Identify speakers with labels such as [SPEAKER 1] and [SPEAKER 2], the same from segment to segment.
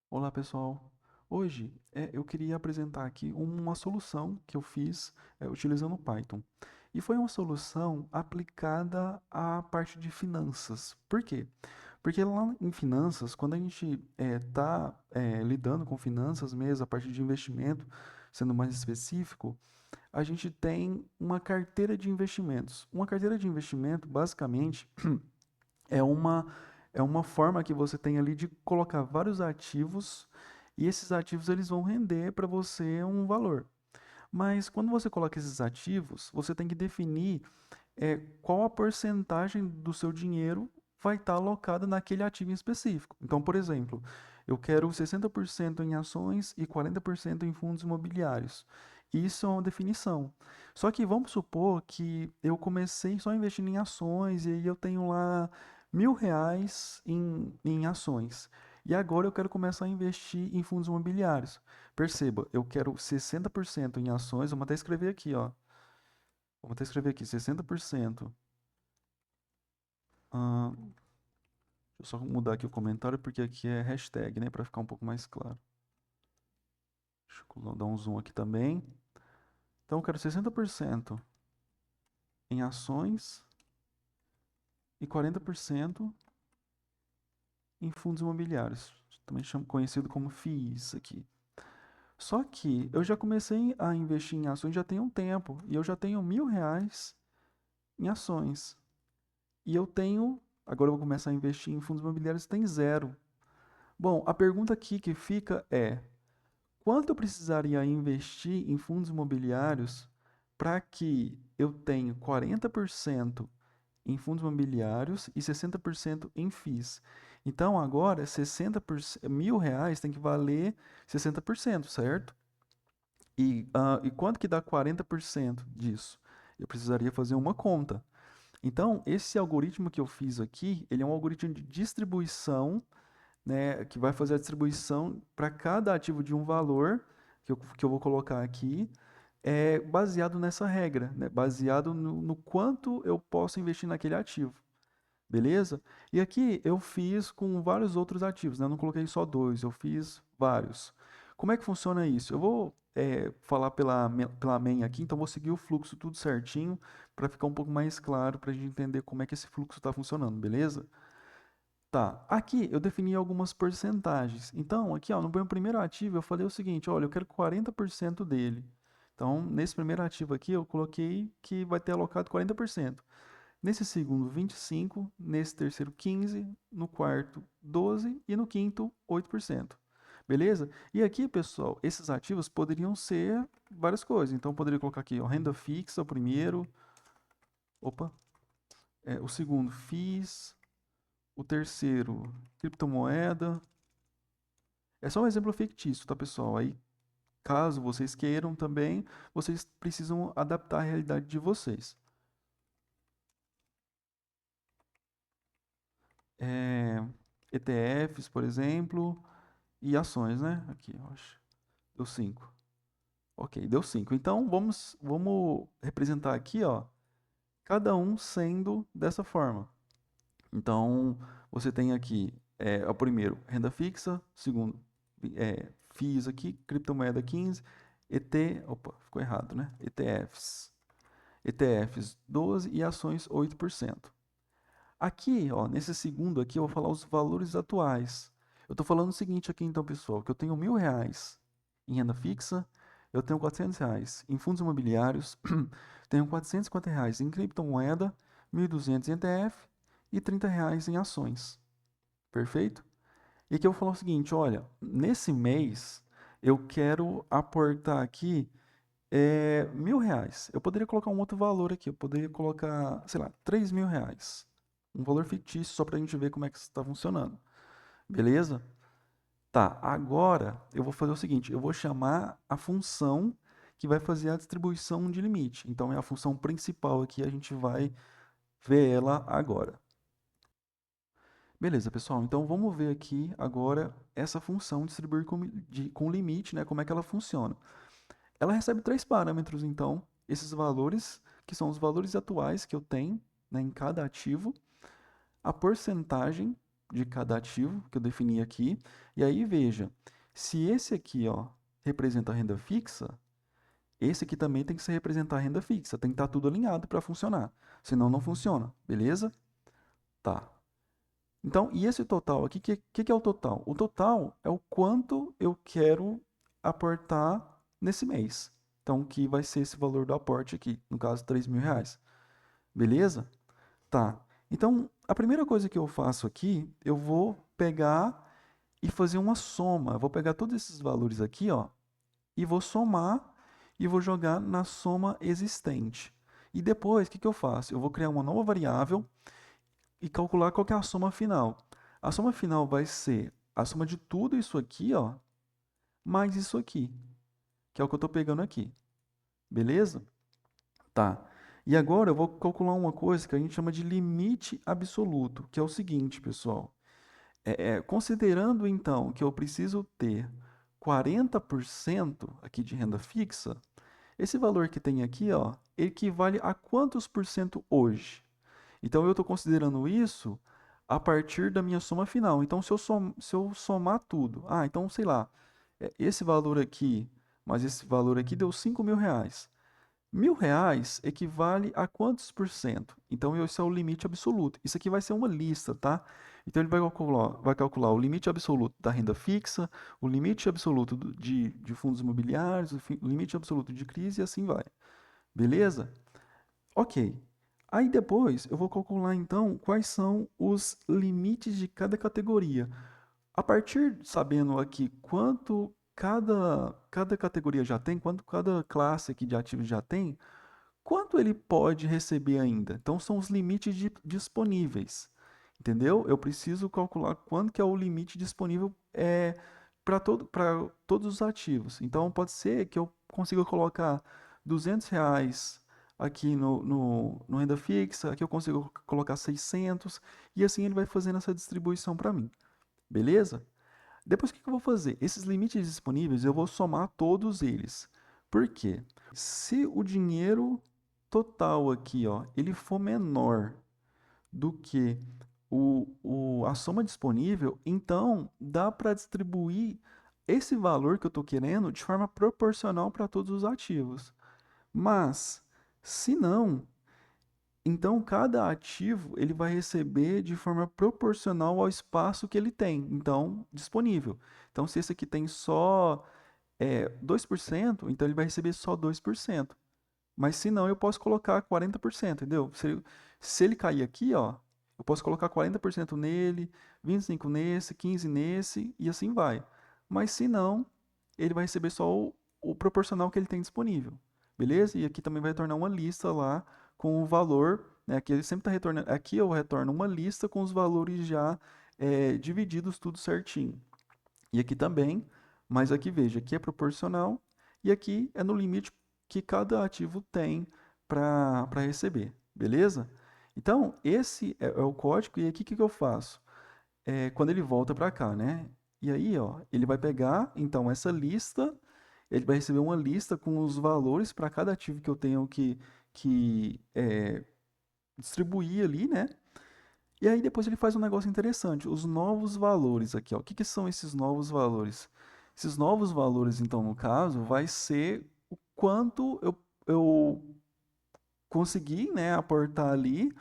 [SPEAKER 1] Olá, pessoal. Hoje eu queria apresentar aqui uma solução que eu fiz utilizando o Python. E foi uma solução aplicada à parte de finanças. Por quê? Porque lá em finanças, quando a gente está lidando com finanças mesmo, a parte de investimento, sendo mais específico, a gente tem uma carteira de investimentos. Uma carteira de investimento, basicamente, é uma, é uma forma que você tem ali de colocar vários ativos e esses ativos eles vão render para você um valor. Mas quando você coloca esses ativos, você tem que definir qual a porcentagem do seu dinheiro vai estar alocada naquele ativo em específico. Então, por exemplo, eu quero 60% em ações e 40% em fundos imobiliários. Isso é uma definição. Só que vamos supor que eu comecei só investindo em ações e aí eu tenho lá R$ 1.000 em ações. E agora eu quero começar a investir em fundos imobiliários. Perceba, eu quero 60% em ações, vamos até escrever aqui, ó. Vamos até escrever aqui, 60%. Deixa eu só mudar aqui o comentário, porque aqui é hashtag, né? Para ficar um pouco mais claro. Deixa eu dar um zoom aqui também. Então, eu quero 60% em ações e 40% em fundos imobiliários. Também conhecido como FIIs aqui. Só que eu já comecei a investir em ações já tem um tempo. E eu já tenho R$ 1.000 em ações. E eu tenho. Agora eu vou começar a investir em fundos imobiliários, tem zero. Bom, a pergunta aqui que fica é: quanto eu precisaria investir em fundos imobiliários para que eu tenha 40% em fundos imobiliários e 60% em FIIs? Então agora 60%, R$ 1.000 tem que valer 60%, certo? E quanto que dá 40% disso? Eu precisaria fazer uma conta. Então, esse algoritmo que eu fiz aqui, ele é um algoritmo de distribuição, né, que vai fazer a distribuição para cada ativo de um valor que eu vou colocar aqui, baseado nessa regra, né, baseado no quanto eu posso investir naquele ativo. Beleza? E aqui eu fiz com vários outros ativos, né? Eu não coloquei só dois, eu fiz vários. Como é que funciona isso? Eu vou falar pela main aqui, então vou seguir o fluxo tudo certinho para ficar um pouco mais claro para a gente entender como é que esse fluxo está funcionando, beleza? Tá, aqui eu defini algumas porcentagens. Então, aqui ó, no meu primeiro ativo eu falei o seguinte, olha, eu quero 40% dele. Então, nesse primeiro ativo aqui eu coloquei que vai ter alocado 40%. Nesse segundo, 25%, nesse terceiro, 15%, no quarto, 12% e no quinto, 8%. Beleza? E aqui, pessoal, esses ativos poderiam ser várias coisas. Então, eu poderia colocar aqui, ó, renda fixa, o primeiro, opa, o segundo, FIIs, o terceiro, criptomoeda. É só um exemplo fictício, tá, pessoal? Aí, caso vocês queiram também, vocês precisam adaptar a realidade de vocês. É, ETFs, por exemplo, e ações, né? Aqui, eu acho. Deu 5. Ok, deu 5. Então, vamos representar aqui, ó, cada um sendo dessa forma. Então, você tem aqui, o primeiro, renda fixa, segundo, FIIs aqui, criptomoeda 15, opa, ficou errado, né? ETFs 12 e ações 8%. Aqui, ó, nesse segundo aqui, eu vou falar os valores atuais. Eu estou falando o seguinte aqui, então, pessoal, que eu tenho R$ 1.000 em renda fixa, eu tenho R$ 400 em fundos imobiliários, tenho R$ 450 em criptomoeda, 1.200 em ETF e R$ 30 em ações. Perfeito? E aqui eu vou falar o seguinte, olha, nesse mês eu quero aportar aqui R$ 1.000. Eu poderia colocar um outro valor aqui, eu poderia colocar, sei lá, R$ 3.000. Um valor fictício só para a gente ver como é que está funcionando. Beleza? Tá, agora eu vou fazer o seguinte, eu vou chamar a função que vai fazer a distribuição de limite. Então é a função principal aqui, a gente vai ver ela agora. Beleza, pessoal, então vamos ver aqui agora essa função distribuir com limite, né, como é que ela funciona. Ela recebe três parâmetros, então, esses valores, que são os valores atuais que eu tenho, né, em cada ativo, a porcentagem, de cada ativo que eu defini aqui. E aí, veja, se esse aqui, ó, representa a renda fixa, esse aqui também tem que representar a renda fixa. Tem que estar tudo alinhado para funcionar. Senão, não funciona. Beleza? Tá. Então, e esse total aqui, que é o total? O total é o quanto eu quero aportar nesse mês. Então, que vai ser esse valor do aporte aqui, no caso, R$ 3.000. Beleza? Tá. Então, a primeira coisa que eu faço aqui, eu vou pegar e fazer uma soma. Eu vou pegar todos esses valores aqui, ó, e vou somar e vou jogar na soma existente. E depois, o que eu faço? Eu vou criar uma nova variável e calcular qual que é a soma final. A soma final vai ser a soma de tudo isso aqui, ó, mais isso aqui, que é o que eu estou pegando aqui. Beleza? Tá. E agora eu vou calcular uma coisa que a gente chama de limite absoluto, que é o seguinte, pessoal. Considerando então que eu preciso ter 40% aqui de renda fixa, esse valor que tem aqui, ó, equivale a quantos por cento hoje? Então eu estou considerando isso a partir da minha soma final. Então se eu somar tudo, então sei lá, esse valor aqui mais esse valor aqui deu R$ 5.000. R$ 1.000 equivale a quantos por cento? Então, esse é o limite absoluto. Isso aqui vai ser uma lista, tá? Então, ele vai calcular o limite absoluto da renda fixa, o limite absoluto de fundos imobiliários, o limite absoluto de crise e assim vai. Beleza? Ok. Aí depois eu vou calcular então quais são os limites de cada categoria. A partir sabendo aqui quanto cada categoria já tem, quanto cada classe aqui de ativos já tem, quanto ele pode receber ainda? Então, são os limites disponíveis, entendeu? Eu preciso calcular quanto que é o limite disponível para todos os ativos. Então, pode ser que eu consiga colocar R$ 200 aqui no renda fixa, aqui eu consigo colocar 600, e assim ele vai fazendo essa distribuição para mim, beleza? Depois, o que eu vou fazer? Esses limites disponíveis, eu vou somar todos eles. Por quê? Se o dinheiro total aqui, ó, ele for menor do que a soma disponível, então dá para distribuir esse valor que eu estou querendo de forma proporcional para todos os ativos. Mas, se não, então cada ativo ele vai receber de forma proporcional ao espaço que ele tem, então disponível. Então, se esse aqui tem só 2%, então ele vai receber só 2%. Mas se não, eu posso colocar 40%, entendeu? Se ele cair aqui, ó, eu posso colocar 40% nele, 25% nesse, 15% nesse e assim vai. Mas se não, ele vai receber só o proporcional que ele tem disponível. Beleza? E aqui também vai retornar uma lista lá com o valor, né? Aqui ele sempre está retornando. Aqui eu retorno uma lista com os valores já divididos tudo certinho. E aqui também, mas aqui veja, aqui é proporcional e aqui é no limite que cada ativo tem para receber, beleza? Então, esse é o código e aqui o que eu faço? Quando ele volta para cá, né? E aí, ó, ele vai pegar, então, essa lista, ele vai receber uma lista com os valores para cada ativo que eu tenho que distribuir ali, né? E aí depois ele faz um negócio interessante, os novos valores aqui, ó. O que são esses novos valores? Esses novos valores, então, no caso, vai ser o quanto eu consegui, né, aportar ali,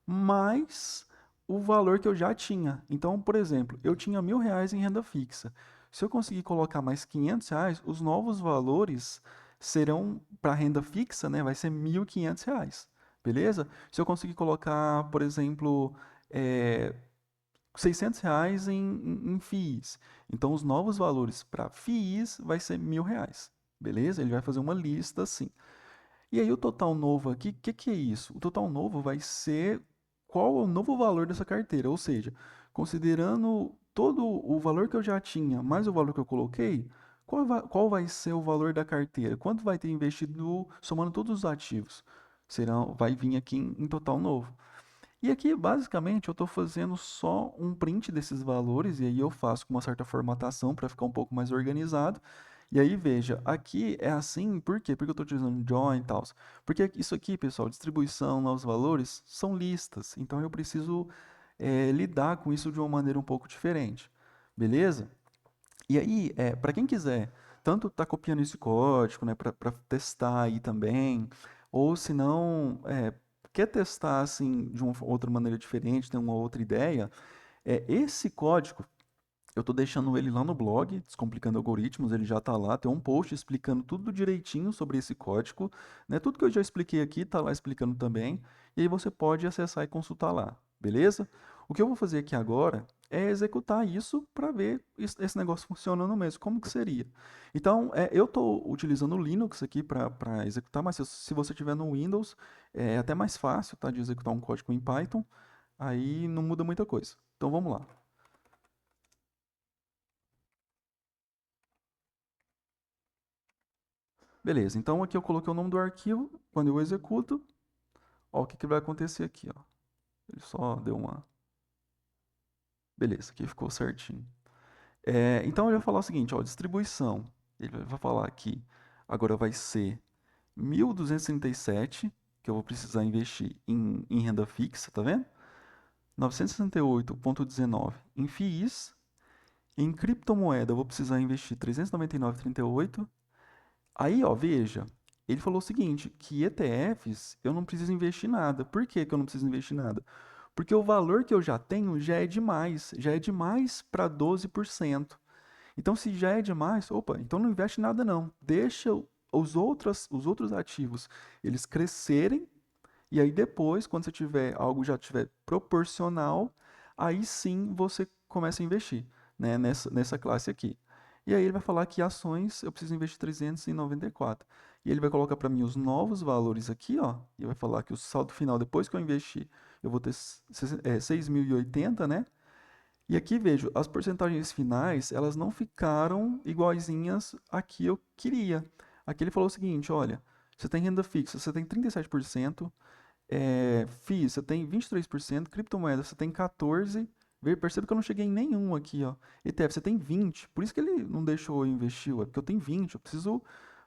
[SPEAKER 1] mais o valor que eu já tinha. Então, por exemplo, eu tinha R$ 1.000 em renda fixa. Se eu conseguir colocar mais R$ 500, os novos valores serão para renda fixa, né, vai ser R$ 1.500. Beleza? Se eu conseguir colocar, por exemplo, R$ 600 em FIIs. Então, os novos valores para FIIs vai ser R$ 1.000. Beleza? Ele vai fazer uma lista assim. E aí, o total novo aqui, o que é isso? O total novo vai ser qual é o novo valor dessa carteira. Ou seja, considerando todo o valor que eu já tinha, mais o valor que eu coloquei, qual vai ser o valor da carteira? Quanto vai ter investido somando todos os ativos? Vai vir aqui em total novo. E aqui, basicamente, eu estou fazendo só um print desses valores, e aí eu faço com uma certa formatação para ficar um pouco mais organizado. E aí, veja, aqui é assim, por quê? Porque eu estou utilizando join e tal. Porque isso aqui, pessoal, distribuição, novos valores, são listas. Então, eu preciso lidar com isso de uma maneira um pouco diferente, beleza? E aí, para quem quiser, tanto tá copiando esse código, né, para testar aí também, ou se não, quer testar assim de uma outra maneira diferente, tem uma outra ideia, esse código eu tô deixando ele lá no blog, Descomplicando Algoritmos, ele já tá lá, tem um post explicando tudo direitinho sobre esse código, né? Tudo que eu já expliquei aqui tá lá explicando também, e aí você pode acessar e consultar lá, beleza? O que eu vou fazer aqui agora é executar isso para ver esse negócio funcionando mesmo, como que seria. Então, eu estou utilizando o Linux aqui para executar, mas se você tiver no Windows, é até mais fácil, tá, de executar um código em Python, aí não muda muita coisa. Então, vamos lá. Beleza, então aqui eu coloquei o nome do arquivo, quando eu executo, ó, o que vai acontecer aqui, ó. Ele só deu uma... Beleza, aqui ficou certinho. Então ele vai falar o seguinte, ó, distribuição. Ele vai falar aqui, agora vai ser 1.237, que eu vou precisar investir em renda fixa, tá vendo? 968,19 em FIIs. Em criptomoeda eu vou precisar investir 399,38. Aí, ó, veja, ele falou o seguinte, que ETFs eu não preciso investir nada. Por que que eu não preciso investir nada? Porque o valor que eu já é demais para 12%. Então, se já é demais, opa, então não investe nada não. Deixa os outros ativos eles crescerem e aí depois, quando você tiver algo já tiver proporcional, aí sim você começa a investir, né, nessa classe aqui. E aí ele vai falar que ações eu preciso investir 394. E ele vai colocar para mim os novos valores aqui, ó, e vai falar que o saldo final depois que eu investir, eu vou ter 6.080, né? E aqui vejo, as porcentagens finais, elas não ficaram iguaizinhas a que eu queria. Aqui ele falou o seguinte, olha, você tem renda fixa, você tem 37%, FII, você tem 23%, criptomoeda, você tem 14%. Perceba que eu não cheguei em nenhum aqui, ó. ETF, você tem 20%. Por isso que ele não deixou eu investir, porque eu tenho 20%. Eu preciso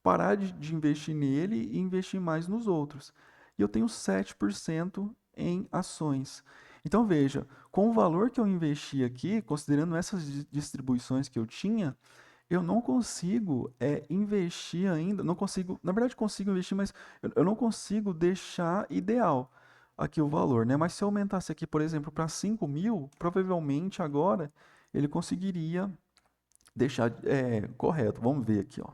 [SPEAKER 1] parar de investir nele e investir mais nos outros. E eu tenho 7% em ações. Então veja, com o valor que eu investi aqui, considerando essas distribuições que eu tinha, eu não consigo investir ainda, não consigo, na verdade consigo investir, mas eu não consigo deixar ideal aqui o valor, né? Mas se eu aumentasse aqui, por exemplo, para 5.000, provavelmente agora ele conseguiria deixar correto. Vamos ver aqui, ó.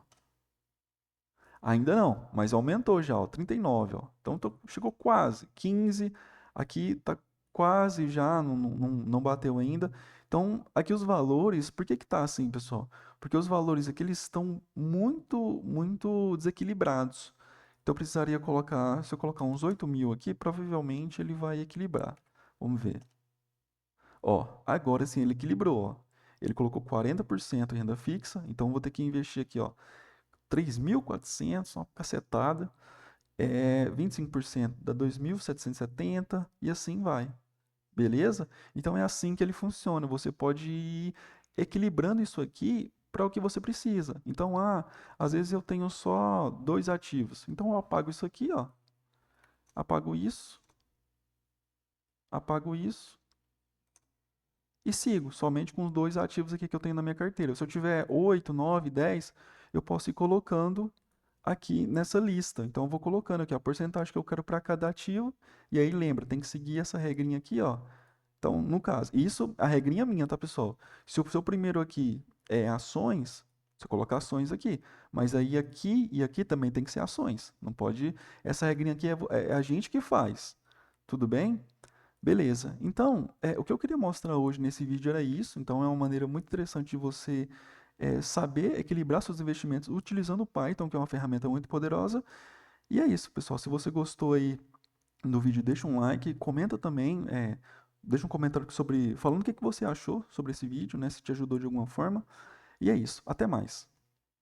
[SPEAKER 1] Ainda não, mas aumentou já, ó, 39, ó. Então chegou quase, 15, aqui tá quase já, não bateu ainda. Então, aqui os valores, por que que tá assim, pessoal? Porque os valores aqui eles estão muito, muito desequilibrados. Então, eu precisaria colocar, se eu colocar uns 8.000 aqui, provavelmente ele vai equilibrar. Vamos ver. Ó, agora sim ele equilibrou, ó. Ele colocou 40% em renda fixa, então eu vou ter que investir aqui, ó, 3.400, uma cacetada, 25% dá 2.770 e assim vai, beleza? Então é assim que ele funciona, você pode ir equilibrando isso aqui para o que você precisa. Então, às vezes eu tenho só dois ativos, então eu apago isso aqui, ó, apago isso e sigo somente com os dois ativos aqui que eu tenho na minha carteira. Se eu tiver 8, 9, 10, eu posso ir colocando aqui nessa lista. Então eu vou colocando aqui a porcentagem que eu quero para cada ativo. E aí lembra, tem que seguir essa regrinha aqui, ó. Então, no caso, isso a regrinha minha, tá, pessoal? Se o seu primeiro aqui é ações, você coloca ações aqui. Mas aí aqui e aqui também tem que ser ações. Não pode. Essa regrinha aqui é a gente que faz. Tudo bem? Beleza. Então, o que eu queria mostrar hoje nesse vídeo era isso. Então, é uma maneira muito interessante de você saber equilibrar seus investimentos utilizando o Python, que é uma ferramenta muito poderosa. E é isso, pessoal. Se você gostou aí do vídeo, deixa um like, comenta também, deixa um comentário sobre, falando o que que você achou sobre esse vídeo, né? Se te ajudou de alguma forma. E é isso. Até mais.